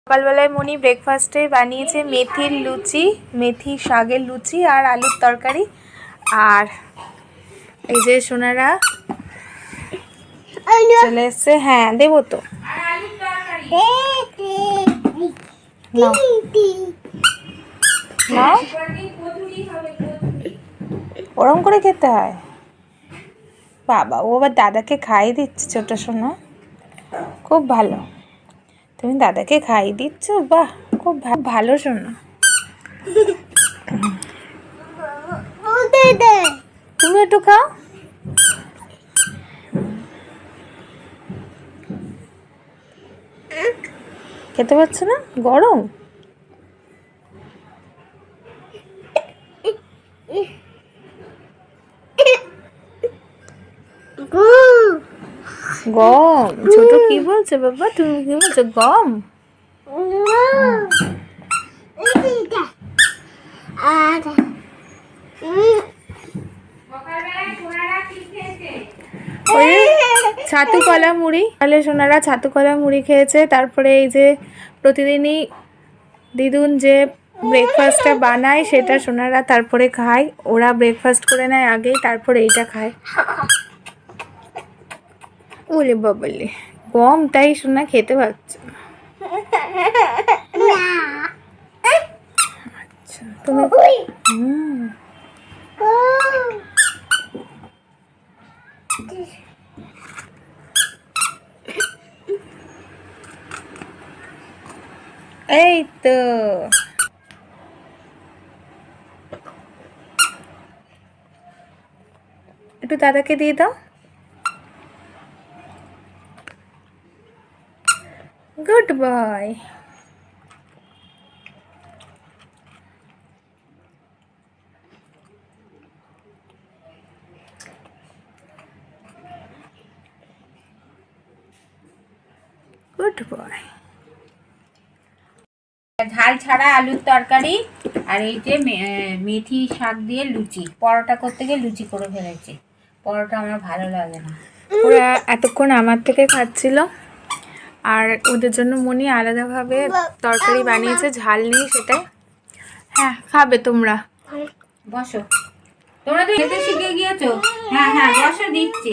সকালবেলায় মনি ব্রেকফাস্টে বানিয়েছে মেথির লুচি, মেথি শাকের লুচি আর আলুর তরকারি। আর এই যে সোনারা চলে এসছে। হ্যাঁ দেবো তো, ওরম করে খেতে হয়। বাবা, ও আবার দাদাকে খাইয়ে দিচ্ছে। ছোট সোনা খুব ভালো, তুমি দাদাকে খাইয়ে দিচ্ছ। বাহ, খুব ভালো সোনা। তুমি একটু খাও। খেতে পারছো না? গরম। গম। ছোট কি বলছে বাবা? তুমি কি বলছো? গম। ছাতু কলা মুড়ি, তাহলে সোনারা ছাতু কলা মুড়ি খেয়েছে। তারপরে এই যে প্রতিদিনই দিদুন যে ব্রেকফাস্টটা বানায় সেটা সোনারা তারপরে খায়। ওরা ব্রেকফাস্ট করে নেয় আগেই, তারপরে এইটা খায়। ওলে বাবলে, গমটাই সোনা খেতে পারছে। আচ্ছা তুমি এই তো একটু দাদাকে দিয়ে দাও। Good boy. Good boy. ঝাল ছাড়া আলুর তরকারি আর এই যে মেথি শাক দিয়ে লুচি। পরোটা করতে গিয়ে লুচি করে ফেলেছি। পরোটা আমার ভালো লাগে না। ওরা এতক্ষণ আমার থেকে খাচ্ছিল, আর ওদের জন্য মনি আলাদাভাবে তরকারি বানিয়েছে, ঝাল নেই সেটাই। হ্যাঁ খাবে তোমরা, বসো। তোমরা তো খেতে শিখে গিয়েছো। হ্যাঁ হ্যাঁ বসো, দিচ্ছি।